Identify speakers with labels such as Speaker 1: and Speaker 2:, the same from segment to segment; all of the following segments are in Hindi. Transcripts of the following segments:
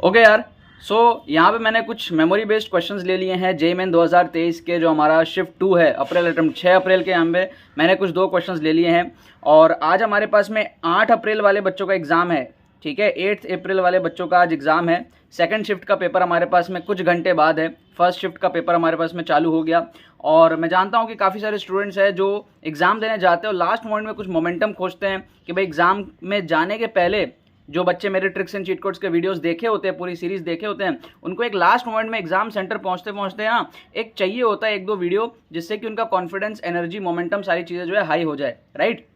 Speaker 1: ओके यार, यहाँ पे मैंने कुछ मेमोरी बेस्ड क्वेश्चंस ले लिए हैं जेईई मेन 2023 के, जो हमारा शिफ्ट 2 है अप्रैल अटेम्प्ट 6 अप्रैल के। यहाँ पे मैंने कुछ 2 क्वेश्चंस ले लिए हैं और आज हमारे पास में 8 अप्रैल वाले बच्चों का एग्ज़ाम है। ठीक है, 8 अप्रैल वाले बच्चों का आज एग्ज़ाम है। सेकंड शिफ्ट का पेपर हमारे पास में कुछ घंटे बाद है। फर्स्ट शिफ्ट का पेपर हमारे पास में चालू हो गया और मैं जानता हूँ कि काफ़ी सारे स्टूडेंट्स हैं जो एग्ज़ाम देने जाते हैं और लास्ट मोमेंट में कुछ मोमेंटम खोजते हैं कि भाई एग्ज़ाम में जाने के पहले जो बच्चे मेरे ट्रिक्स एंड चीट कोड्स के वीडियोस देखे होते हैं, पूरी सीरीज देखे होते हैं, उनको एक लास्ट मोमेंट में एग्जाम सेंटर पहुंचते पहुंचते ना एक चाहिए होता है 1-2 वीडियो, जिससे कि उनका कॉन्फिडेंस, एनर्जी, मोमेंटम सारी चीज़ें जो है हाई हो जाए, राइट।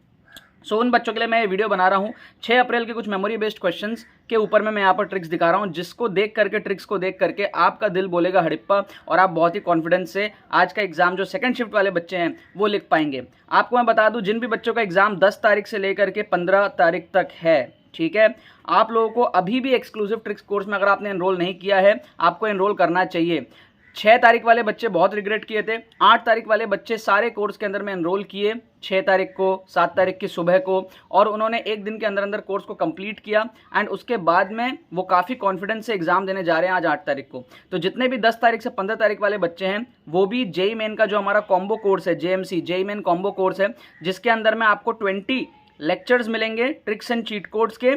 Speaker 1: सो उन बच्चों के लिए मैं ये वीडियो बना रहा हूँ। 6 अप्रैल के कुछ मेमोरी बेस्ड क्वेश्चंस के ऊपर में मैं यहाँ पर ट्रिक्स दिखा रहा हूँ, जिसको देख करके, ट्रिक्स को देख करके आपका दिल बोलेगा हड़प्पा और आप बहुत ही कॉन्फिडेंस से आज का एग्जाम जो सेकंड शिफ्ट वाले बच्चे हैं वो लिख पाएंगे। आपको मैं बता दूं, जिन भी बच्चों का एग्जाम 10 तारीख से लेकर के 15 तारीख तक है, ठीक है, आप लोगों को अभी भी एक्सक्लूसिव ट्रिक्स कोर्स में अगर आपने एनरोल नहीं किया है, आपको एनरोल करना चाहिए। 6 तारीख वाले बच्चे बहुत रिग्रेट किए थे। 8 तारीख वाले बच्चे सारे कोर्स के अंदर में एनरोल किए, 6 तारीख को, 7 तारीख की सुबह को, और उन्होंने एक दिन के अंदर अंदर कोर्स को कंप्लीट किया एंड उसके बाद में वो काफ़ी कॉन्फिडेंस से एग्जाम देने जा रहे हैं आज 8 तारीख को। तो जितने भी 10 तारीख से 15 तारीख वाले बच्चे हैं वो भी जेईई मेन का जो हमारा कॉम्बो कोर्स है, JMC JEE main combo course है, जिसके अंदर में आपको 20 लेक्चर्स मिलेंगे ट्रिक्स एंड चीट कोड्स के।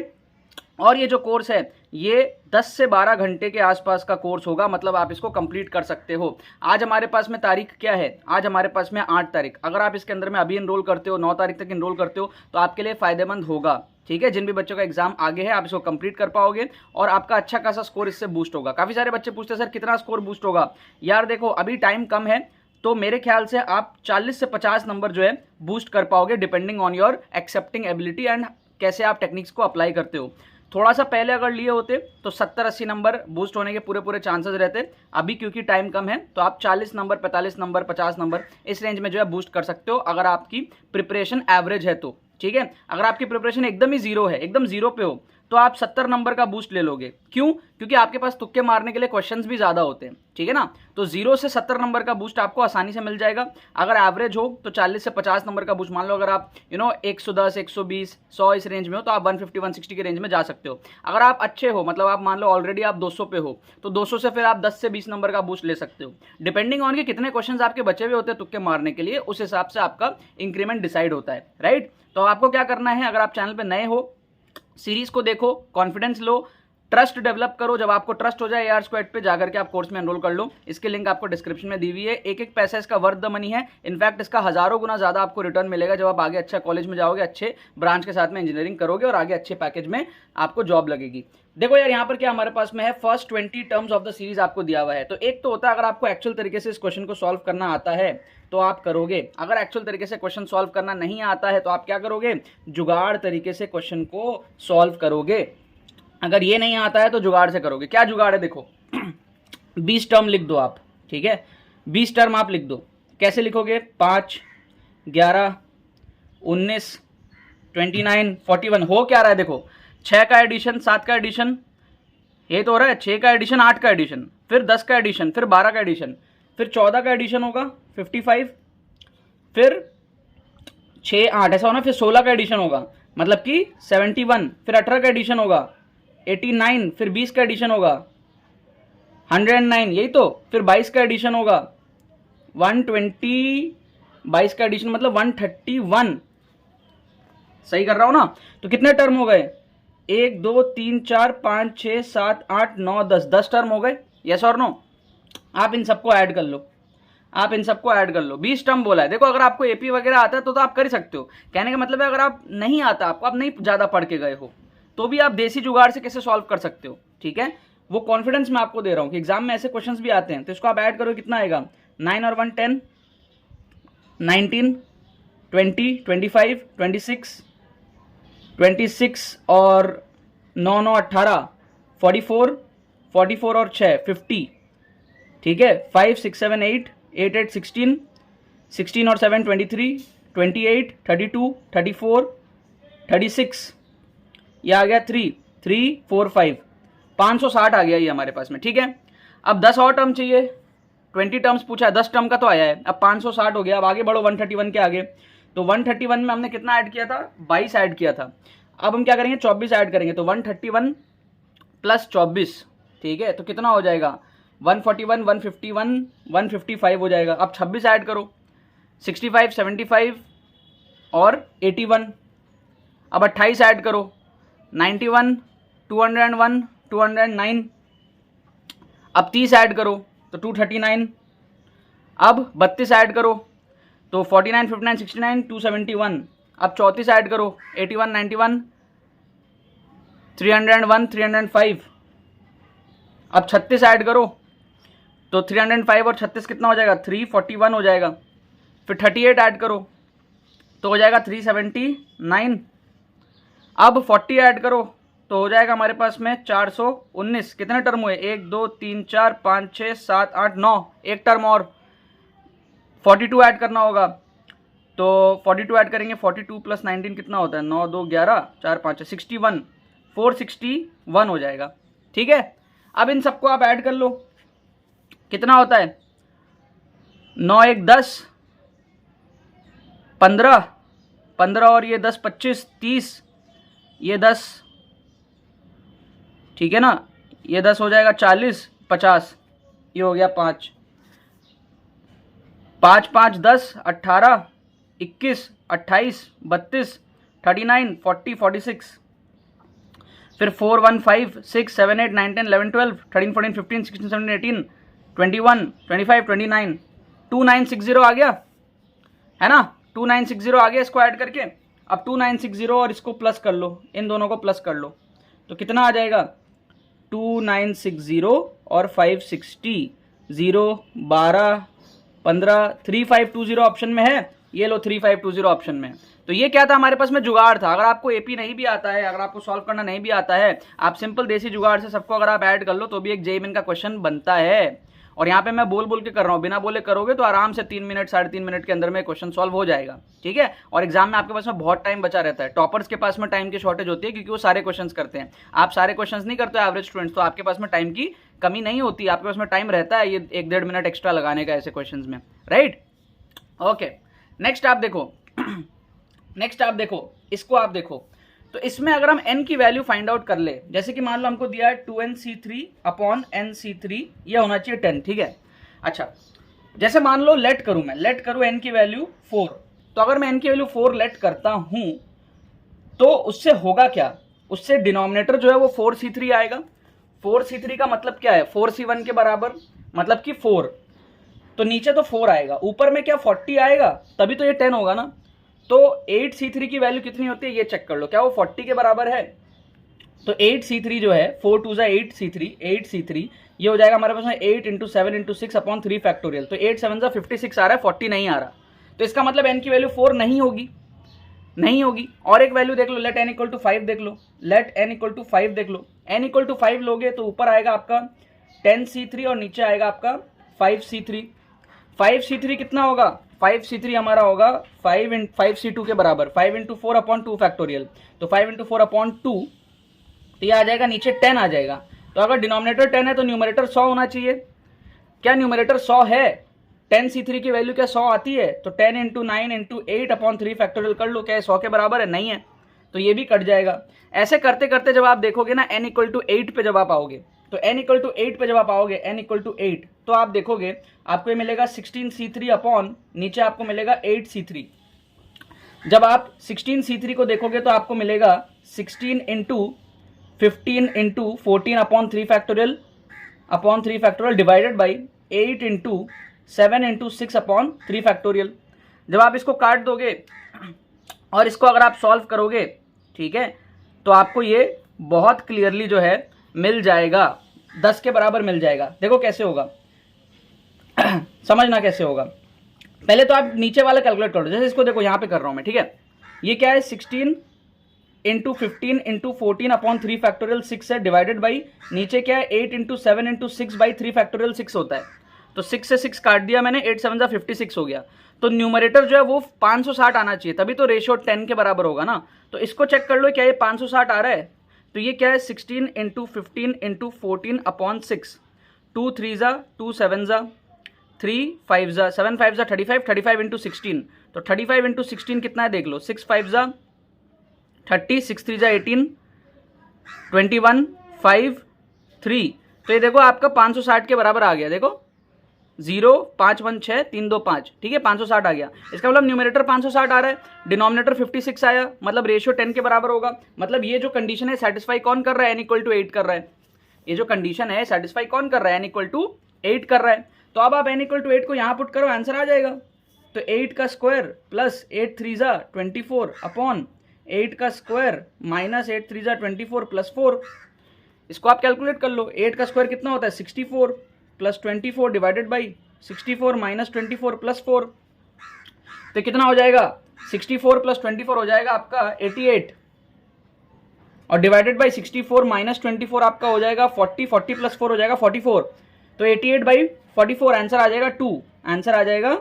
Speaker 1: और ये जो कोर्स है ये 10 से 12 घंटे के आसपास का कोर्स होगा, मतलब आप इसको कंप्लीट कर सकते हो। आज हमारे पास में तारीख क्या है? आज हमारे पास में 8 तारीख। अगर आप इसके अंदर में अभी एनरोल करते हो, 9 तारीख तक एनरोल करते हो, तो आपके लिए फायदेमंद होगा। ठीक है, जिन भी बच्चों का एग्जाम आगे है आप इसको कंप्लीट कर पाओगे और आपका अच्छा खासा स्कोर इससे बूस्ट होगा। काफ़ी सारे बच्चे पूछते हैं सर कितना स्कोर बूस्ट होगा? यार देखो, अभी टाइम कम है, तो मेरे ख्याल से आप 40 से 50 नंबर जो है बूस्ट कर पाओगे, depending on your accepting ability and कैसे आप टेक्निक्स को अप्लाई करते हो। थोड़ा सा पहले अगर लिए होते तो 70-80 नंबर बूस्ट होने के पूरे चांसेस रहते। अभी क्योंकि टाइम कम है तो आप 40 नंबर, 45 नंबर, 50 नंबर इस रेंज में जो है बूस्ट कर सकते हो, अगर आपकी प्रिपरेशन एवरेज है तो। ठीक है, अगर आपकी प्रिपरेशन एकदम ही जीरो है, एकदम जीरो पे हो, तो आप 70 नंबर का बूस्ट ले लोगे। क्यों? क्योंकि आपके पास तुक्के मारने के लिए क्वेश्चंस भी ज्यादा होते हैं। ठीक है ना, तो 0 से 70 नंबर का बूस्ट आपको आसानी से मिल जाएगा। अगर एवरेज हो तो 40 से 50 नंबर का बूस्ट मान लो। अगर आप 110, 120, 100 इस रेंज में हो तो आप 150, 160 के रेंज में जा सकते हो। अगर आप अच्छे हो, मतलब आप मान लो ऑलरेडी आप 200 पे हो, तो 200 से फिर आप 10 से 20 नंबर का बूस्ट ले सकते हो, डिपेंडिंग ऑन कि कितने क्वेश्चन आपके बचे हुए होते हैं तुक्के मारने के लिए। उस हिसाब से आपका इंक्रीमेंट डिसाइड होता है, राइट। तो आपको क्या करना है, अगर आप चैनल पर नए हो, सीरीज को देखो, कॉन्फिडेंस लो, ट्रस्ट डेवलप करो। जब आपको ट्रस्ट हो जाए AR स्क्वाड पे जाकर के आप कोर्स में एनरोल कर लो। इसकी लिंक आपको डिस्क्रिप्शन में दी हुई है। एक पैसा इसका वर्थ द मनी है। इनफैक्ट इसका हजारों गुना ज्यादा आपको रिटर्न मिलेगा जब आप आगे अच्छा कॉलेज में जाओगे, अच्छे ब्रांच के साथ में इंजीनियरिंग करोगे और आगे अच्छे पैकेज में आपको जॉब लगेगी। देखो यार, यहाँ पर क्या हमारे पास में है, first 20 terms of the series आपको दिया हुआ है। तो एक तो होता है, अगर आपको एक्चुअल तरीके से इस क्वेश्चन को सॉल्व करना आता है तो आप करोगे। अगर एक्चुअल तरीके से क्वेश्चन सॉल्व करना नहीं आता है तो आप क्या करोगे, जुगाड़ तरीके से क्वेश्चन को सॉल्व करोगे। अगर ये नहीं आता है तो जुगाड़ से करोगे। क्या जुगाड़ है देखो, 20 टर्म लिख दो आप। ठीक है, 20 टर्म आप लिख दो। कैसे लिखोगे? 5, 11, 19, 29, 41। हो क्या रहा है देखो, 6 का एडिशन, 7 का एडिशन, ये तो हो रहा है 6 का एडिशन, 8 का एडिशन, फिर 10 का एडिशन, फिर 12 का एडिशन, फिर 14 का एडिशन होगा 55, फिर 6, 8 ऐसा होना, फिर 16 का एडिशन होगा मतलब कि 71, फिर 18 का एडिशन होगा 89, फिर 20 का एडिशन होगा 109, यही तो, फिर 22 का एडिशन होगा 120, 22 का एडिशन मतलब 131। सही कर रहा हूं ना? तो कितने टर्म हो गए? 1, 2, 3, 4, 5, 6, 7, 8, 9, 10 टर्म हो गए। यस और नो? आप इन सबको ऐड कर लो, आप इन सबको ऐड कर लो। 20 टर्म बोला है। देखो, अगर आपको AP वगैरह आता है तो आप कर ही सकते हो। कहने का मतलब है, अगर आप नहीं आता, आपको, आप नहीं ज्यादा पढ़ के गए हो, तो भी आप देसी जुगाड़ से कैसे सॉल्व कर सकते हो। ठीक है, वो कॉन्फिडेंस मैं आपको दे रहा हूं कि एग्जाम में ऐसे क्वेश्चंस भी आते हैं। तो इसको आप ऐड करो, कितना आएगा? 9 और 1 10, 19, 20, 25, 26, 26 और 9 9 18, 44, 44 और 6 50। ठीक है, 5 6 7 8 8 8 16, 16 और 7 23, 28, 32, 34, 36, ये आ गया 3 3 4 5, 560 आ गया ये हमारे पास में। ठीक है, अब 10 और टर्म चाहिए। 20 टर्म्स पूछा है, 10 टर्म का तो आया है, अब 560 हो गया। अब आगे बढ़ो 131 के आगे। तो 131 में हमने कितना ऐड किया था? 22 ऐड किया था। अब हम क्या करेंगे? 24 ऐड करेंगे। तो 131 प्लस 24 ठीक है, तो कितना हो जाएगा 141, 151, 155 हो जाएगा। अब 26 ऐड करो, 65, 75 और 81। अब 28 ऐड करो, 91, 201, 209। अब 30 ऐड करो तो 239। अब 32 ऐड करो तो 49, 59, 69, 271। अब 34 ऐड करो, 81, 91, 301, 305। अब 36 ऐड करो तो 305 और 36 कितना हो जाएगा 341 हो जाएगा। फिर 38 ऐड करो तो हो जाएगा 379। अब 40 ऐड करो तो हो जाएगा हमारे पास में 419। कितने टर्म हुए 1 2 3 4 5 6 7 8 9, एक टर्म और 42 ऐड करना होगा। तो 42 ऐड करेंगे, 42 प्लस 19 कितना होता है 9 2 11 4 5 61, 461 हो जाएगा। ठीक है, अब इन सबको आप ऐड कर लो, कितना होता है 9 1 10, 15 15 और ये 10 25 30, ये 10, ठीक है ना, ये 10 हो जाएगा 40 50, ये हो गया 5 5 5 10 18 21 28 32 39 40 46। फिर 4 1 5 6 7 8 9 10 11 12 13 14 15 16 17 18 21 25 29, 2960 आ गया है ना, 2960 आ गया। इसको ऐड करके अब 2960 और इसको प्लस कर लो, इन दोनों को प्लस कर लो तो कितना आ जाएगा 2960 और 560, 0 12 15 3520 ऑप्शन में है, ये लो 3520 ऑप्शन में। तो ये क्या था हमारे पास में जुगाड़ था। अगर आपको एपी नहीं भी आता है, अगर आपको सॉल्व करना नहीं भी आता है, आप सिंपल देसी जुगाड़ से सबको अगर आप ऐड कर लो तो भी एक जेईई मेन का क्वेश्चन बनता है। और यहाँ पे मैं बोल बोल के कर रहा हूँ, बिना बोले करोगे तो आराम से 3 मिनट 3.5 मिनट के अंदर में क्वेश्चन सॉल्व हो जाएगा। ठीक है, और एग्जाम में आपके पास में बहुत टाइम बचा रहता है। टॉपर्स के पास में टाइम की शॉर्टेज होती है क्योंकि वो सारे क्वेश्चंस करते हैं, आप सारे क्वेश्चंस नहीं करते एवरेज स्टूडेंट्स, तो आपके पास में टाइम की कमी नहीं होती, आपके पास में टाइम रहता है ये 1-1.5 मिनट एक्स्ट्रा लगाने का ऐसे क्वेश्चंस में, राइट। ओके, नेक्स्ट आप देखो नेक्स्ट आप देखो, इसको आप देखो, तो इसमें अगर हम n की वैल्यू फाइंड आउट कर ले, जैसे कि मान लो हमको दिया है 2nc3 अपॉन nc3, ये होना चाहिए 10, ठीक है। अच्छा, जैसे मान लो लेट करूं मैं, लेट करूं n की वैल्यू 4, तो अगर मैं n की वैल्यू 4 लेट करता हूं तो उससे होगा क्या, उससे डिनोमिनेटर जो है वो 4c3 आएगा। 4c3 का मतलब क्या है 4c1 के बराबर, मतलब कि 4, तो नीचे तो 4 आएगा, ऊपर में क्या 40 आएगा, तभी तो ये 10 होगा ना। तो 8c3 की वैल्यू कितनी होती है ये चेक कर लो, क्या वो 40 के बराबर है। तो 8c3 जो है 4 2 8c3 ये हो जाएगा हमारे पास में 8 × 7 × 6 अपॉन 3 फैक्टोरियल, तो 8 7 56 आ रहा है, 40 नहीं आ रहा, तो इसका मतलब n की वैल्यू 4 नहीं होगी। और एक वैल्यू देख लो, लेट n = 5 देख लो, लेट n = 5 देख लो, n = 5 लोगे तो ऊपर आएगा आपका 10c3 और नीचे आएगा आपका 5c3। 5c3 कितना होगा 5c3 हमारा होगा 5c2 के बराबर, 5 × 4 अपॉन 2 फैक्टोरियल, तो 5 × 4 अपॉन 2, तो ये आ जाएगा नीचे 10 आ जाएगा। तो अगर डिनोमिनेटर 10 है तो न्यूमरेटर 100 होना चाहिए। क्या न्यूमरेटर 100 है, 10c3 की वैल्यू क्या 100 आती है, तो 10 × 9 × 8 अपॉन 3 फैक्टोरियल कर लो, क्या 100 के बराबर है, नहीं है, तो ये भी कट जाएगा। ऐसे करते करते जब आप देखोगे ना n = 8 पे जब आप आओगे, तो n = 8 पे जब आप आओगे, n = 8, तो आप देखोगे आपको ये मिलेगा 16c3 अपॉन नीचे आपको मिलेगा 8c3। जब आप 16c3 को देखोगे तो आपको मिलेगा 16 × 15 × 14 upon 3 factorial divided by 8 × 7 × 6 upon 3 factorial. जब आप इसको काट दोगे और इसको अगर आप सॉल्व करोगे, ठीक है, तो आपको ये बहुत क्लियरली जो है मिल जाएगा, 10 के बराबर मिल जाएगा। देखो कैसे होगा समझना कैसे होगा। पहले तो आप नीचे वाला कैलकुलेट करो, जैसे इसको देखो यहाँ पे कर रहा हूं मैं, ठीक है, ये क्या है 16 × 15 × 14 अपॉन 3 फैक्टोरियल 6 है, डिवाइडेड बाई नीचे क्या है 8 × 7 × 6 बाई 3 फैक्टोरियल 6 होता है, तो 6 से 6 काट दिया मैंने, 8 7 56 हो गया। तो न्यूमरेटर जो है वो 560 आना चाहिए, तभी तो रेशियो 10 के बराबर होगा ना। तो इसको चेक कर लो, क्या ये 560 आ रहा है, तो ये क्या है 16 × 15 × 14 अपॉन 6, 2 3 2 7 3 5 7 5 35, 35 × 16, तो 35 × 16 कितना है देख लो, 6 5 30, 6 3 18, 21 5 3, तो ये देखो आपका 560 के बराबर आ गया। देखो 0 5 1 6 3 2 5, ठीक है 560 आ गया। इसका मतलब न्यूमरेटर 560 आ रहा है, डिनोमिनेटर 56 आया, मतलब रेशियो 10 के बराबर होगा। मतलब ये जो कंडीशन है सेटिस्फाई कौन कर रहा है, n इक्वल टू 8 कर रहा है। ये जो कंडीशन है सेटिस्फाई कौन कर रहा है, n इक्वल टू 8 कर रहा है। तो अब आप n इक्वल टू 8 को यहाँ पुट करो, आंसर आ जाएगा। तो 8 का स्क्वायर प्लस 8 3 जा 24 अपॉन 8 का स्क्वायर माइनस 8 3 जा 24 प्लस 4। इसको आप कैलकुलेट कर लो। 8 का स्क्वायर कितना होता है 64 plus 24 divided by 64 minus 24 plus 4। तो कितना हो जाएगा 64 प्लस 24 हो जाएगा आपका 88 और डिवाइडेड बाई 64 माइनस 24 आपका हो जाएगा 40, 40 प्लस 4 हो जाएगा 44। तो 88 बाई 44 आंसर आ जाएगा 2। आंसर आ जाएगा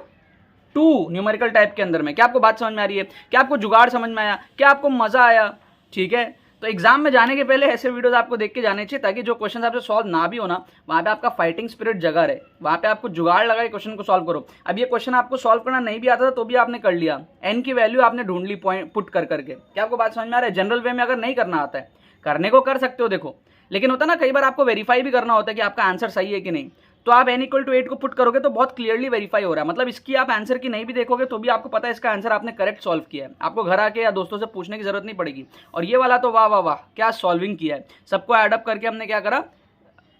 Speaker 1: 2 न्यूमेरिकल टाइप के अंदर में। क्या आपको बात समझ में आ रही है? क्या आपको जुगाड़ समझ में आया? क्या आपको मजा आया? ठीक है, तो एग्जाम में जाने के पहले ऐसे वीडियोस आपको देख के जाने चाहिए ताकि जो क्वेश्चन आपसे सॉल्व ना भी हो ना, वहाँ पे आपका फाइटिंग स्पिरिट जगा रहे, वहाँ पे आपको जुगाड़ लगा के क्वेश्चन को सॉल्व करो। अब ये क्वेश्चन आपको सॉल्व करना नहीं भी आता था तो भी आपने कर लिया, एन की वैल्यू आपने ढूंढ ली पॉइंट पुट कर करके। क्या आपको बात समझ में आ रहा है? जनरल वे में अगर नहीं करना आता है, करने को कर सकते हो देखो, लेकिन होता ना कई बार आपको वेरीफाई भी करना होता है कि आपका आंसर सही है कि नहीं। तो आप n इक्वल टू 8 को पुट करोगे तो बहुत क्लियरली वेरीफाई हो रहा है। मतलब इसकी आप आंसर की नहीं भी देखोगे तो भी आपको पता है इसका आंसर आपने करेक्ट सॉल्व किया है। आपको घर आके या दोस्तों से पूछने की जरूरत नहीं पड़ेगी। और ये वाला तो वाह वाह वाह क्या सॉल्विंग किया है, सबको एडअप करके हमने क्या करा,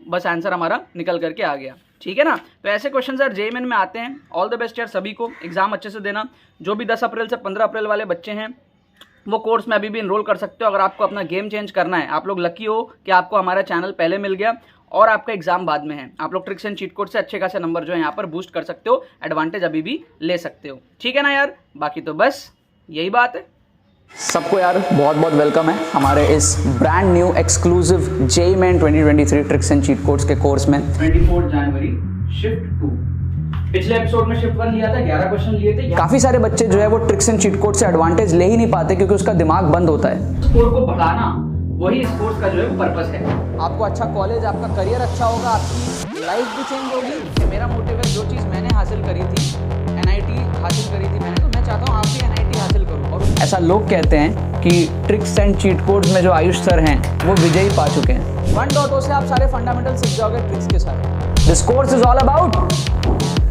Speaker 1: बस आंसर हमारा निकल करके आ गया। ठीक है ना, तो ऐसे क्वेश्चन यार जेईई में आते हैं। ऑल द बेस्ट यार सभी को, एग्जाम अच्छे से देना। जो भी 10 अप्रैल से 15 अप्रैल वाले बच्चे हैं वो कोर्स में अभी भी इनरोल कर सकते हो। अगर आपको अपना गेम चेंज करना है, आप लोग लकी हो कि आपको हमारा चैनल पहले मिल गया और आपका एग्जाम बाद में है। आप लोग ट्रिक्स एंड चीट कोड से अच्छे खासे नंबर जो है यहाँ पर बूस्ट कर सकते हो, एडवांटेज अभी भी ले सकते हो। ठीक है ना यार, बाकी तो बस यही बात है।
Speaker 2: सबको यार बहुत बहुत वेलकम है हमारे इस brand new exclusive JEE main 2023 tricks and cheat codes के कोर्स में।
Speaker 1: 24 जनवरी शिफ्ट 2, पिछले एपिसोड में शिफ्ट 1 लिया था, 11 क्वेश्चन लिए थे।
Speaker 2: काफी सारे बच्चे जो है वो ट्रिक्स एंड चीट कोड से एडवांटेज ले ही नहीं पाते क्योंकि उसका दिमाग बंद होता है।
Speaker 1: स्कोर को बढ़ाना वही इस कोर्स का जो है पर्पस है।
Speaker 2: आपको अच्छा कॉलेज, आपका करियर अच्छा होगा, आपकी लाइफ भी चेंज होगी। मेरा मोटिव है जो चीज़ मैंने हासिल करी थी, NIT हासिल करी थी मैंने, तो मैं चाहता हूँ आप भी NIT हासिल करो। और ऐसा लोग कहते हैं कि ट्रिक्स एंड चीट कोड्स में जो आयुष सर हैं वो विजयी पा चुके हैं। 1.0 से आप सारे फंडामेंटल सीख जाओगे ट्रिक्स के साथ। This course is all about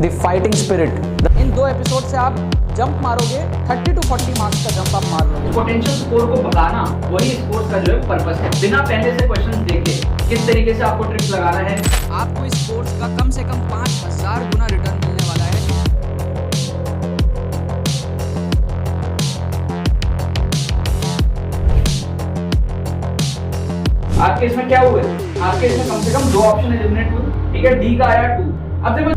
Speaker 2: the fighting spirit. In 2 episode से आप जंप मारोगे, 30 to 40 मार्क्स का जंप आप मार लोगे।
Speaker 1: पोटेंशियल स्कोर को बढ़ाना वही इस कोर्स का जो है पर्पस है। बिना पहले से क्वेश्चन देखे किस तरीके से आपको ट्रिक्स लगाना है,
Speaker 2: आपको इस कोर्स का कम से कम 5000 गुना रिटर्न मिलने वाला है।
Speaker 1: आपके इसमें क्या हुआ है, आपके इसमें कम से कम 2 ऑप्शन एलिमिनेट हुए। ठीक है, डी का आया 2। अब देखो